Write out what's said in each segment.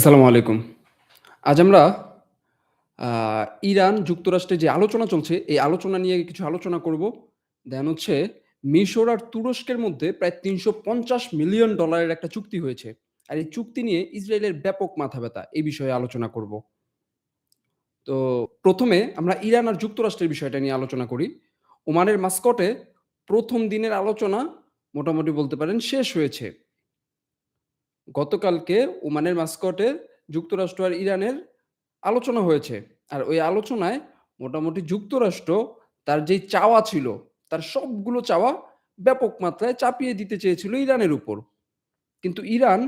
আসসালামু আলাইকুম। আজ আমরা আ ইরান যুক্তরাষ্ট্রের যে আলোচনা চলছে, এই আলোচনা নিয়ে কিছু আলোচনা করব। দেন হচ্ছে মিশর আর তুরস্কের মধ্যে প্রায় $৩৫০ মিলিয়ন একটা চুক্তি হয়েছে। আর এই চুক্তি নিয়ে ইসরায়েলের ব্যাপক মাথা ব্যাথা। এই বিষয়ে আলোচনা করব। তো ১ম এ আমরা ইরান আর যুক্তরাষ্ট্রের বিষয়টা নিয়ে আলোচনা করি। ওমানের মাস্কটে ১ম দিনের আলোচনা মোটামুটি বলতে পারেন শেষ হয়েছে। গতকালকে ওমানের মাস্কটে যুক্তরাষ্ট্র আর ইরানের আলোচনা হয়েছে। আর ওই আলোচনায় মোটামুটি যুক্তরাষ্ট্র তার যেই চাওয়া ছিল, তার সবগুলো চাওয়া ব্যাপক মাত্রায় চাপিয়ে দিতে চেয়েছিল ইরানের উপর। কিন্তু ইরান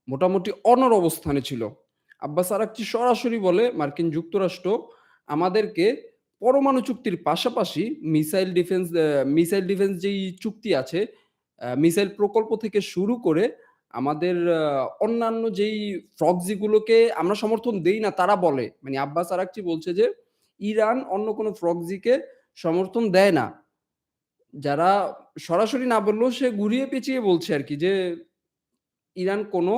মোটামুটি অনড় অবস্থানে ছিল। আব্বাস আরাকচি সরাসরি বলে, মার্কিন যুক্তরাষ্ট্র আমাদেরকে পরমাণু চুক্তির পাশাপাশি মিসাইল ডিফেন্স যেই চুক্তি আছে, মিসাইল প্রকল্প থেকে শুরু করে আমাদের অন্যান্য যেই প্রক্সি গুলোকে আমরা সমর্থন দেই না তারা বলে। মানে আব্বাস আরাকচি বলছে যে, ইরান অন্য কোনো প্রক্সিকে সমর্থন দেয় না। যারা সরাসরি না বললেও সে ঘুরিয়ে পেঁচিয়ে বলছে আরকি যে ইরান কোনো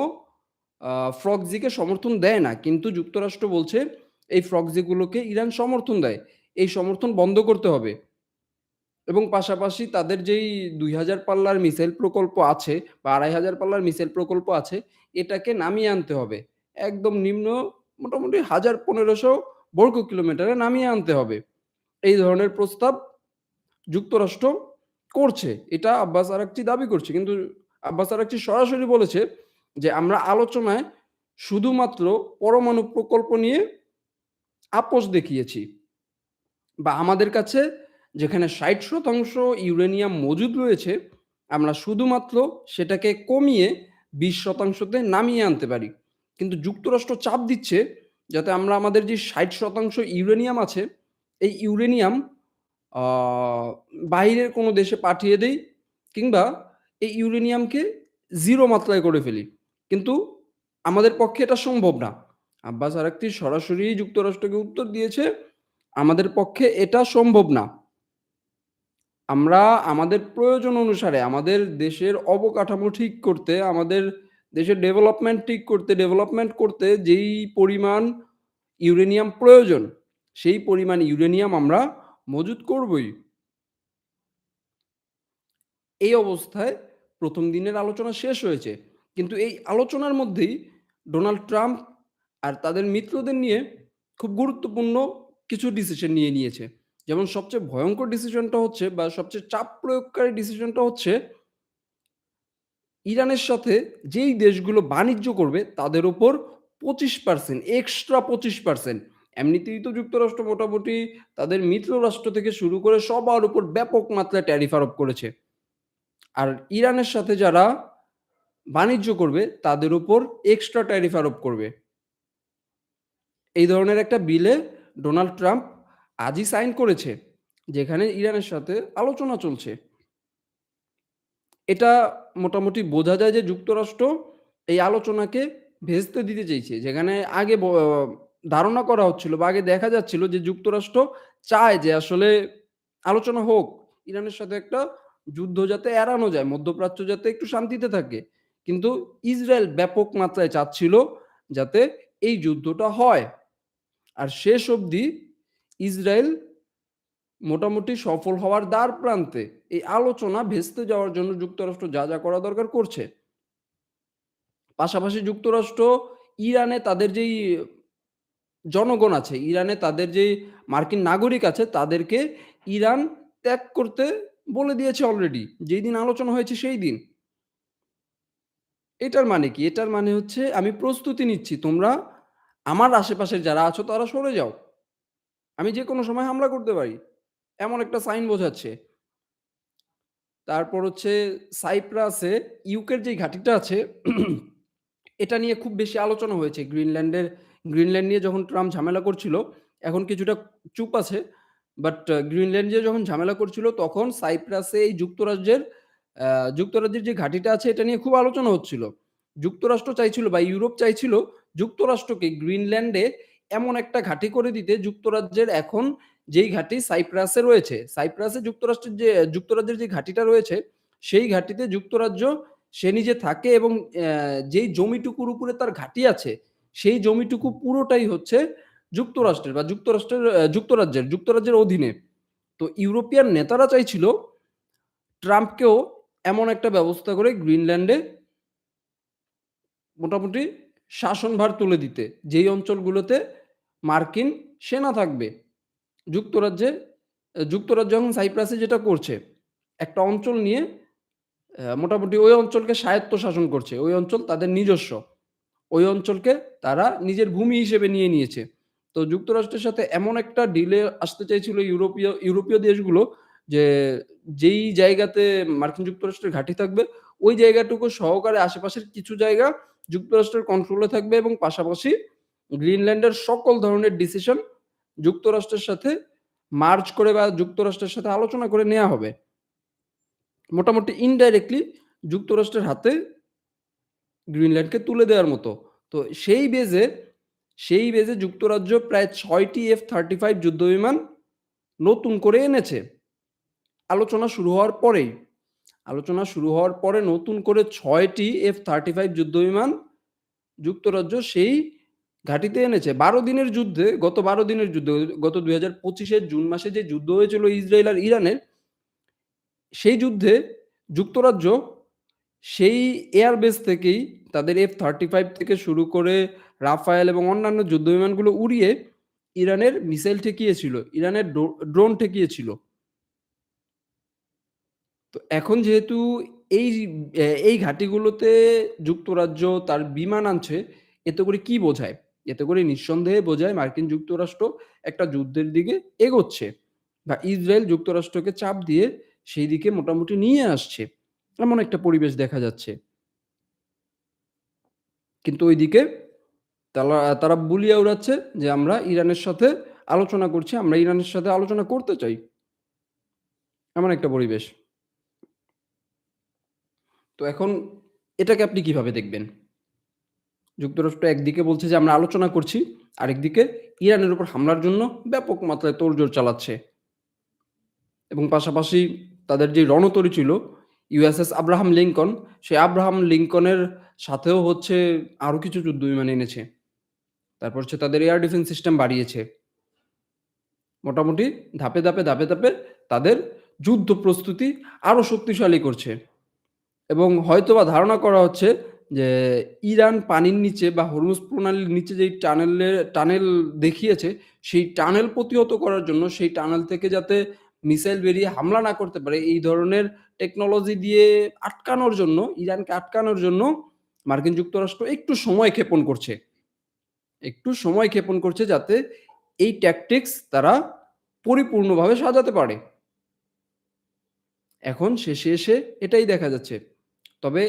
আ ফ্রক্সিকে সমর্থন দেয় না। কিন্তু যুক্তরাষ্ট্র বলছে এই ফ্রক্সিগুলোকে ইরান সমর্থন দেয়। এই সমর্থন বন্ধ করতে হবে এবং পাশাপাশি তাদের যেই ২,০০০ পাল্লার মিসাইল প্রকল্প আছে বা ২,৫০০ পাল্লার মিসাইল প্রকল্প আছে, এটাকে নামিয়ে আনতে হবে। একদম নিম্ন মোটামুটি ১,৫০০ বর্গ কিলোমিটারে নামিয়ে আনতে হবে। এই ধরনের প্রস্তাব যুক্তরাষ্ট্র করছে। এটা আব্বাস আরাকচি দাবি করছে। কিন্তু আব্বাস আরাকচি সরাসরি বলেছে যে, "আমরা আলোচনায় শুধুমাত্র পরমাণু প্রকল্প নিয়ে আপোস দেখিয়েছি বা আমাদের কাছে যেখানে ৬০% ইউরেনিয়াম মজুদ রয়েছে, আমরা শুধুমাত্র সেটাকে কমিয়ে ২০% তে নামিয়ে আনতে পারি।" কিন্তু যুক্তরাষ্ট্র চাপ দিচ্ছে যাতে আমরা আমাদের যে ৬০% ইউরেনিয়াম আছে, এই ইউরেনিয়াম আ বাহিরের কোনো দেশে পাঠিয়ে দেই কিংবা এই ইউরেনিয়ামকে 0 মাত্রায় করে ফেলি। কিন্তু আমাদের পক্ষে এটা সম্ভব না। আব্বাস আরাকচি সরাসরি যুক্তরাষ্ট্রকে উত্তর দিয়েছে, "আমাদের পক্ষে এটা সম্ভব না। আমরা আমাদের প্রয়োজন অনুসারে আমাদের দেশের অবকাঠামো ঠিক করতে, আমাদের দেশের ডেভেলপমেন্ট করতে যেই পরিমাণ ইউরেনিয়াম প্রয়োজন, সেই পরিমাণ ইউরেনিয়াম আমরা মজুত করবই।" এই অবস্থায় ১ম দিনের আলোচনা শেষ হয়েছে। কিন্তু এই আলোচনার মধ্যেই ডোনাল্ড ট্রাম্প আর তাদের মিত্রদের নিয়ে খুব গুরুত্বপূর্ণ কিছু ডিসিশন নিয়ে নিয়েছে। যেমন সবচেয়ে ভয়ংকর ডিসিশনটা হচ্ছে বা সবচেয়ে চাপ প্রয়োগকারী ডিসিশনটা হচ্ছে, ইরানের সাথে যেই দেশগুলো বাণিজ্য করবে তাদের উপর ২৫% এক্সট্রা ২৫%। এমনিতেই তো যুক্তরাষ্ট্র মোটামুটি তাদের মিত্র রাষ্ট্র থেকে শুরু করে সবার উপর ব্যাপক মাত্রায় ট্যারিফ আরোপ করেছে। আর ইরানের সাথে যারা বাণিজ্য করবে তাদের উপর এক্সট্রা ট্যারিফ আরোপ করবে। এই ধরনের একটা বিলে ডোনাল্ড ট্রাম্প আজই সাইন করেছে, যেখানে ইরানের সাথে আলোচনা চলছে। এটা মোটামুটি বোঝা যায় যে যুক্তরাষ্ট্র এই আলোচনাকে ভেস্তে দিতে চাইছে। যেখানে আগে ধারণা করা হচ্ছিল বা আগে দেখা যাচ্ছিল যে যুক্তরাষ্ট্র চায় যে আসলে আলোচনা হোক। ইরানের সাথে একটা যুদ্ধ যাতে এড়ানো যায়, মধ্যপ্রাচ্য যাতে একটু শান্তিতে থাকে। কিন্তু ইসরায়েল ব্যাপক মাত্রায় চাচ্ছিল যাতে এই যুদ্ধটা হয়। আর শেষ অবধি ইসরায়েল মোটামুটি সফল হওয়ার দ্বারপ্রান্তে। এই আলোচনা ভেস্তে যাওয়ার জন্য যুক্তরাষ্ট্র যা করা দরকার করছে। পাশাপাশি যুক্তরাষ্ট্র ইরানে তাদের যেই জনগণ আছে, ইরানে তাদের যেই মার্কিন নাগরিক আছে তাদেরকে ইরান ত্যাগ করতে বলে দিয়েছে অলরেডি। যেইদিন আলোচনা হয়েছে সেই দিন। এটার মানে কি? এটার মানে হচ্ছে আমি প্রস্তুতি নিচ্ছি। তোমরা আমার আশেপাশের যারা আছো তারা সরে যাও। আমি যেকোনো সময় হামলা করতে পারি। এমন একটা সাইন বোঝাচ্ছে। তারপর হচ্ছে সাইপ্রাসে ইউকের যেই ঘাঁটিটা আছে এটা নিয়ে খুব বেশি আলোচনা হয়েছে। গ্রিনল্যান্ড নিয়ে যখন ট্রাম্প ঝামেলা করছিল, এখন কিছুটা চুপ আছে। বাট গ্রিনল্যান্ড নিয়ে যখন ঝামেলা করছিল তখন সাইপ্রাসে এই আ যুক্তরাজ্যের যে ঘাঁটিটা আছে এটা নিয়ে খুব আলোচনা হচ্ছিল। যুক্তরাষ্ট্র চাইছিল বা ইউরোপ চাইছিল যুক্তরাষ্ট্রকে গ্রিনল্যান্ডে এমন একটা ঘাঁটি করে দিতে যুক্তরাজ্যের এখন যেই ঘাঁটি সাইপ্রাসে রয়েছে। সাইপ্রাসে যুক্তরাজ্যের যে ঘাঁটিটা রয়েছে, সেই ঘাঁটিতে যুক্তরাজ্য সে নিজে থাকে এবং যেই জমিটুকুর উপরে তার ঘাঁটি আছে, সেই জমিটুকু পুরোটাই হচ্ছে যুক্তরাষ্ট্রের বা যুক্তরাজ্যের অধীনে। তো ইউরোপিয়ান নেতারা চাইছিল ট্রাম্পকেও এমন একটা ব্যবস্থা করে গ্রিনল্যান্ডে মোটামুটি শাসনভার তুলে দিতে, যেই অঞ্চলগুলোতে মার্কিন সেনা থাকবে। যুক্তরাজ্যে যুক্তরাজ্য এখন সাইপ্রাসে যেটা করছে, একটা অঞ্চল নিয়ে মোটামুটি ওই অঞ্চলকে স্বায়ত্তশাসন করছে। ওই অঞ্চল তাদের নিজস্ব। ওই অঞ্চলকে তারা নিজের ভূমি হিসেবে নিয়ে নিয়েছে। তো যুক্তরাষ্ট্রের সাথে এমন একটা ডিলে আসতে চাইছিল ইউরোপীয় দেশগুলো যে, যেই জায়গাতে মার্কিন যুক্তরাষ্ট্রের ঘাঁটি থাকবে, ওই জায়গাটুকু সহকারে আশেপাশের কিছু জায়গা যুক্তরাষ্ট্রের কন্ট্রোলে থাকবে এবং পাশাপাশি গ্রিনল্যান্ডের সকল ধরনের ডিসিশন যুক্তরাষ্ট্রের সাথে মার্জ করে বা যুক্তরাষ্ট্রের সাথে আলোচনা করে নেয়া হবে। মোটামুটি ইনডাইরেক্টলি যুক্তরাষ্ট্রের হাতে গ্রিনল্যান্ডকে তুলে দেওয়ার মতো। তো সেই বেজে যুক্তরাজ্য প্রায় ৬ টি F-35 যুদ্ধবিমান নতুন করে এনেছে। আলোচনা শুরু হওয়ার পরেই। আলোচনা শুরু হওয়ার পরে নতুন করে ৬ টি F-35 যুদ্ধবিমান যুক্তরাজ্য সেই ঘাঁটিতে এনেছে। ১২ দিনের যুদ্ধে, গত ১২ দিনের যুদ্ধে, গত ২০২৫ এর জুন মাসে যে যুদ্ধ হয়েছিল ইসরায়েল আর ইরানের, সেই যুদ্ধে যুক্তরাজ্য সেই এয়ারবেস থেকেই তাদের F-35 থেকে শুরু করে রাফায়েল এবং অন্যান্য যুদ্ধবিমানগুলো উড়িয়ে ইরানের মিসাইল ঠেকিয়েছিল। ইরানের ড্রোন ঠেকিয়েছিল। তো এখন যেহেতু এই ঘাঁটিগুলোতে যুক্তরাজ্য তার বিমান আনছে, এতে করে কি বোঝায়? এতে করে নিঃসন্দেহে বোঝায় মার্কিন যুক্তরাষ্ট্র একটা যুদ্ধের দিকে এগোচ্ছে বা ইসরায়েল যুক্তরাষ্ট্রকে চাপ দিয়ে সেই দিকে মোটামুটি নিয়ে আসছে। এমন একটা পরিবেশ দেখা যাচ্ছে। কিন্তু ওইদিকে তারা বুলিয়ে উড়াচ্ছে যে আমরা ইরানের সাথে আলোচনা করছি, আমরা ইরানের সাথে আলোচনা করতে চাই। এমন একটা পরিবেশ। তো এখন এটাকে আপনি কিভাবে দেখবেন? যুক্তরাষ্ট্র একদিকে বলছে যে আমরা আলোচনা করছি, আরেকদিকে ইরানের উপর হামলার জন্য ব্যাপক মাত্রায় তোড়জোড় চালাচ্ছে এবং পাশাপাশি তাদের যে রণতরী ছিল ইউএসএস আব্রাহাম লিঙ্কন, সেই আব্রাহাম লিঙ্কনের সাথেও হচ্ছে আরো কিছু যুদ্ধবিমান এনেছে। তারপর হচ্ছে তাদের এয়ার ডিফেন্স সিস্টেম বাড়িয়েছে। মোটামুটি ধাপে ধাপে তাদের যুদ্ধ প্রস্তুতি আরো শক্তিশালী করছে। এবং হয়তোবা ধারণা করা হচ্ছে যে ইরান পানির নিচে বা হরমুজ প্রণালীর নিচে যেই টানেল দেখিয়েছে, সেই টানেল প্রতিহত করার জন্য, সেই টানেল থেকে যাতে মিসাইল বেরিয়ে হামলা না করতে পারে, এই ধরনের টেকনোলজি দিয়ে ইরানকে আটকানোর জন্য মার্কিন যুক্তরাষ্ট্র একটু সময় ক্ষেপণ করছে যাতে এই ট্যাকটিক্স তারা পরিপূর্ণভাবে সাজাতে পারে। এখন শেষে এসে এটাই দেখা যাচ্ছে। তবে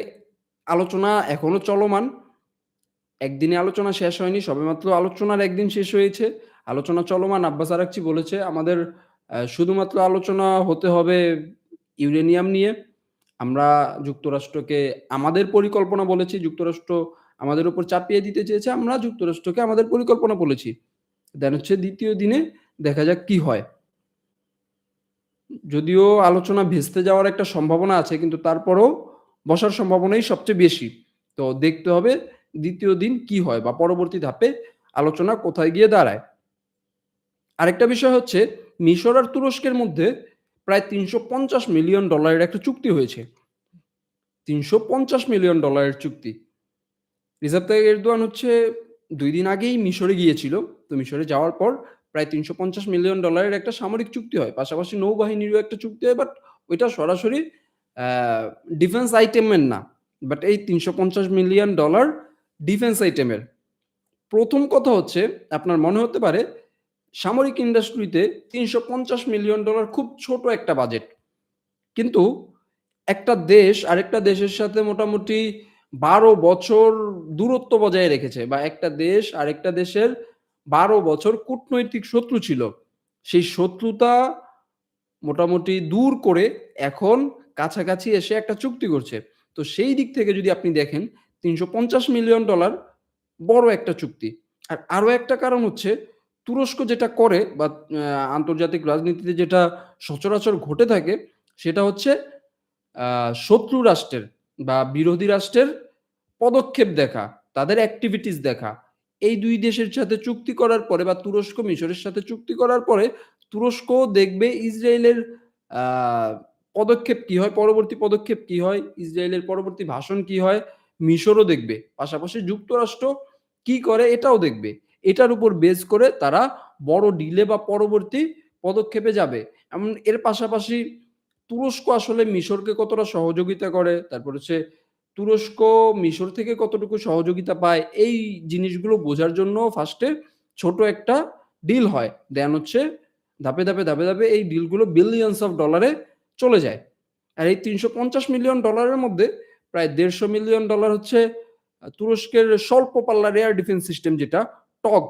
আলোচনা এখনো চলমান। একদিনে আলোচনা শেষ হয়নি। সবেমাত্র আলোচনার একদিন শেষ হয়েছে। আলোচনা চলমান। আব্বাস আরাকচি বলেছে, আমাদের শুধুমাত্র আলোচনা হতে হবে ইউরেনিয়াম নিয়ে। আমরা যুক্তরাষ্ট্রকে আমাদের পরিকল্পনা বলেছি। যুক্তরাষ্ট্র আমাদের উপর চাপিয়ে দিতে চেয়েছে। আমরা যুক্তরাষ্ট্রকে আমাদের পরিকল্পনা বলেছি। দেন হচ্ছে ২য় দিনে দেখা যাক কি হয়। যদিও আলোচনা ভেস্তে যাওয়ার একটা সম্ভাবনা আছে, কিন্তু তারপরেও বসার সম্ভাবনাই সবচেয়ে বেশি। তো দেখতে হবে ২য় দিন কি হয় বা পরবর্তী ধাপে আলোচনা কোথায় গিয়ে দাঁড়ায়। আরেকটা বিষয় হচ্ছে, মিশর আর তুরস্কের মধ্যে প্রায় $৩৫০ মিলিয়ন এর একটা চুক্তি হয়েছে। $৩৫০ মিলিয়ন এর চুক্তি। রিসেপ তাইয়িপ এরদোয়ান হচ্ছে ২ দিন আগেই মিশরে গিয়েছিল। তো মিশরে যাওয়ার পর প্রায় $৩৫০ মিলিয়ন এর একটা সামরিক চুক্তি হয়। পাশাপাশি নৌবাহিনীরও একটা চুক্তি হয়, বাট ওইটা সরাসরি অ্যা ডিফেন্স আইটেমের না। বাট এই $৩৫০ মিলিয়ন ডিফেন্স আইটেমের। ১ম কথা হচ্ছে, আপনার মনে হতে পারে সামরিক ইন্ডাস্ট্রিতে $৩৫০ মিলিয়ন খুব ছোট একটা বাজেট। কিন্তু একটা দেশ আরেকটা দেশের সাথে মোটামুটি ১২ বছর দূরত্ব বজায় রেখেছে বা একটা দেশ আরেকটা দেশের ১২ বছর কূটনৈতিক শত্রু ছিল। সেই শত্রুতা মোটামুটি দূর করে এখন কাছাকাছি এসে একটা চুক্তি করছে। তো সেই দিক থেকে যদি আপনি দেখেন, $৩৫০ মিলিয়ন বড় একটা চুক্তি। আর আরো একটা কারণ হচ্ছে, তুরস্ক যেটা করে বা আন্তর্জাতিক রাজনীতিতে যেটা সচরাচর ঘটে থাকে, সেটা হচ্ছে আ শত্রু রাষ্ট্রের বা বিরোধী রাষ্ট্রের পদক্ষেপ দেখা, তাদের এক্টিভিটিস দেখা। এই ২ দেশের সাথে চুক্তি করার পরে বা তুরস্ক মিশরের সাথে চুক্তি করার পরে তুরস্ক দেখবে ইসরায়েলের আ পদক্ষেপ কি হয়, পরবর্তী পদক্ষেপ কি হয়, ইসরায়েলের পরবর্তী ভাষণ কি হয়, মিশরও দেখবে। পাশাপাশি যুক্তরাষ্ট্র কি করে এটাও দেখবে। এটার উপর বেস করে তারা বড় ডিলে বা পরবর্তী পদক্ষেপে যাবে। এর পাশাপাশি তুরস্ক আসলে মিশরকে কতটা সহযোগিতা করে, তারপর হচ্ছে তুরস্ক মিশর থেকে কতটুকু সহযোগিতা পায়, এই জিনিসগুলো বোঝার জন্য ফার্স্টে ছোট একটা ডিল হয়। দেন হচ্ছে ধাপে ধাপে এই ডিলগুলো বিলিয়নস অফ ডলারে চলে যায়। আর এই $৩৫০ মিলিয়ন মধ্যে প্রায় $১৫০ মিলিয়ন হচ্ছে তুরস্কের স্বল্প পাল্লার এয়ার ডিফেন্স সিস্টেম যেটা টগ,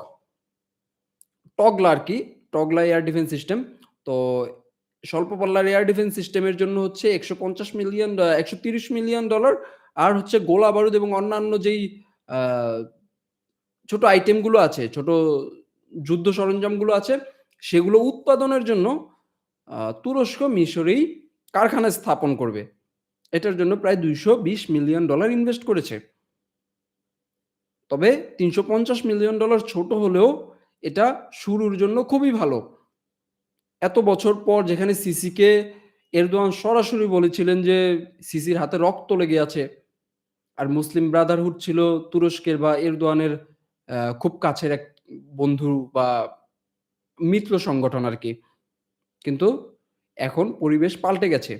টগলা আরকি, টগলা এয়ার ডিফেন্স সিস্টেম। তো স্বল্প পাল্লার এয়ার ডিফেন্স সিস্টেমের জন্য হচ্ছে $১৩০ মিলিয়ন আর হচ্ছে গোলা বারুদ এবং অন্যান্য যেই আ ছোট আইটেমগুলো আছে, ছোট যুদ্ধ সরঞ্জামগুলো আছে, সেগুলো উৎপাদনের জন্য তুরস্ক মিশরেই কারখানা স্থাপন করবে। এটার জন্য প্রায় $২২০ মিলিয়ন ইনভেস্ট করেছে। তবে $৩৫০ মিলিয়ন ছোট হলেও এটা শুরুর জন্য খুবই ভালো। এত বছর পর যেখানে সিসিকে এরদোয়ান সরাসরি বলেছিলেন যে, সিসির হাতে রক্ত লেগে আছে। আর মুসলিম ব্রাদারহুড ছিল তুরস্কের বা এরদোয়ানের খুব কাছের এক বন্ধু বা মিত্র সংগঠন আরকি। কিন্তু এখন পরিবেশ পাল্টে গেছে।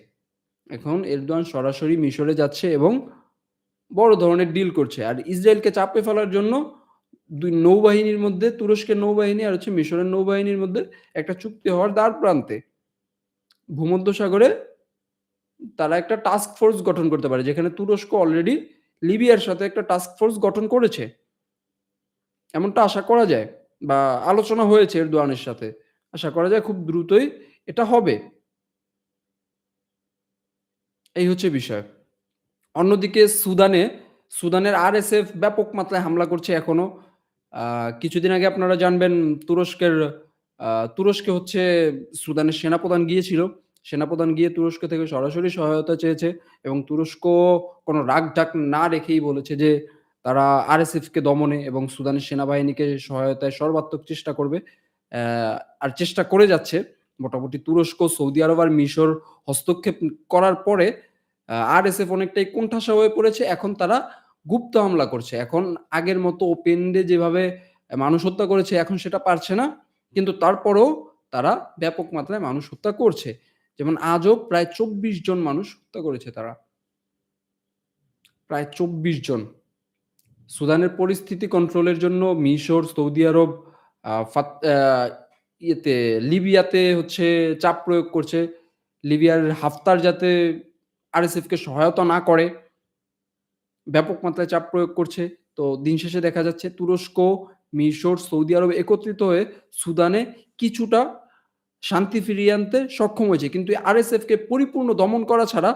এখন এরদোয়ান সরাসরি মিশরে যাচ্ছে এবং বড় ধরনের ডিল করছে। আর ইসরায়েলকে চাপে ফেলার জন্য ২ নৌবাহিনীর মধ্যে তুরস্কের নৌবাহিনী আর হচ্ছে মিশরের নৌবাহিনীর মধ্যে একটা চুক্তি হওয়ার দ্বারপ্রান্তে। ভূমধ্যসাগরে তারা একটা টাস্ক ফোর্স গঠন করতে পারে। যেখানে তুরস্ক অলরেডি লিবিয়ার সাথে একটা টাস্ক ফোর্স গঠন করেছে। এমনটা আশা করা যায় বা আলোচনা হয়েছে এরদোয়ানের সাথে। আশা করা যায় খুব দ্রুতই এটা হবে। এই হচ্ছে বিষয়। অন্যদিকে সুদানের আরএসএফ ব্যাপক মাত্রায় হামলা করছে এখনো। আ কিছুদিন আগে আপনারা জানবেন তুরস্কের আ তুরস্কে হচ্ছে সুদানের সেনাপ্রধান গিয়েছিল। সেনাপ্রধান গিয়ে তুরস্ক থেকে সরাসরি সহায়তা চেয়েছে এবং তুরস্ক কোনো রাগ-ঢাক না রেখেই বলেছে যে তারা আরএসএফকে দমনে এবং সুদানের সেনাবাহিনীকে সহায়তায় সর্বাত্মক চেষ্টা করবে। আর চেষ্টা করে যাচ্ছে। মোটামুটি তুরস্ক, সৌদি আরব আর মিশর হস্তক্ষেপ করার পরে আরএসএফ অনেকটাই কোণঠাসা হয়ে পড়েছে। এখন তারা গুপ্ত হামলা করছে। এখন আগের মতো ওপেন ডে যেভাবে মানুষ হত্যা করেছে এখন সেটা পারছে না। কিন্তু তারপরেও তারা ব্যাপক মাত্রায় মানুষ হত্যা করছে। যেমন আজও প্রায় ২৪ জন মানুষ হত্যা করেছে তারা। প্রায় ২৪ জন। সুদানের পরিস্থিতি কন্ট্রোলের জন্য মিশর, সৌদি আরব আ ফাত আ ইয়েতে লিবিয়াতে হচ্ছে চাপ প্রয়োগ করছে। লিবিয়ার হাফতার যাতে আরএসএফকে সহায়তা না করে ব্যাপক মাত্রায় চাপ প্রয়োগ করছে। তো দিন শেষে দেখা যাচ্ছে তুরস্ক, মিশর, সৌদি আরব একত্রিত হয়ে সুদানে কিছুটা শান্তি ফিরিয়ে আনতে সক্ষম হয়েছে। কিন্তু আরএসএফকে পরিপূর্ণ দমন করা ছাড়া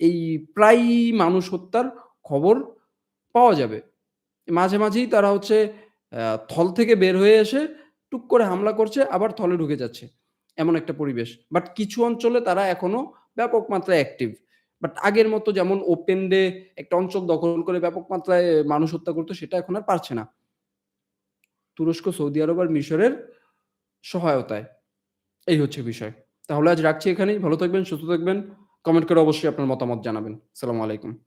এই প্রায়ই মানুষ হত্যার খবর পাওয়া যাবে। মাঝেই তারা হচ্ছে থল থেকে বের হয়ে এসে টুক করে হামলা করছে, আবার থলে ঢুকে যাচ্ছে। এমন একটা পরিবেশ। বাট কিছু অঞ্চলে তারা এখনো ব্যাপক মাত্রায় অ্যাক্টিভ। বাট আগের মতো যেমন ওপেন ডে একটা অঞ্চল দখল করে ব্যাপক মাত্রায় মানুষ হত্যা করত সেটা এখন আর পারছে না। তুরস্ক, সৌদি আরব আর মিশরের সহায়তায়। এই হচ্ছে বিষয়। তাহলে আজ রাখছি এখানেই। ভালো থাকবেন, সুস্থ থাকবেন। কমেন্ট করে অবশ্যই আপনার মতামত জানাবেন। আসসালামু আলাইকুম।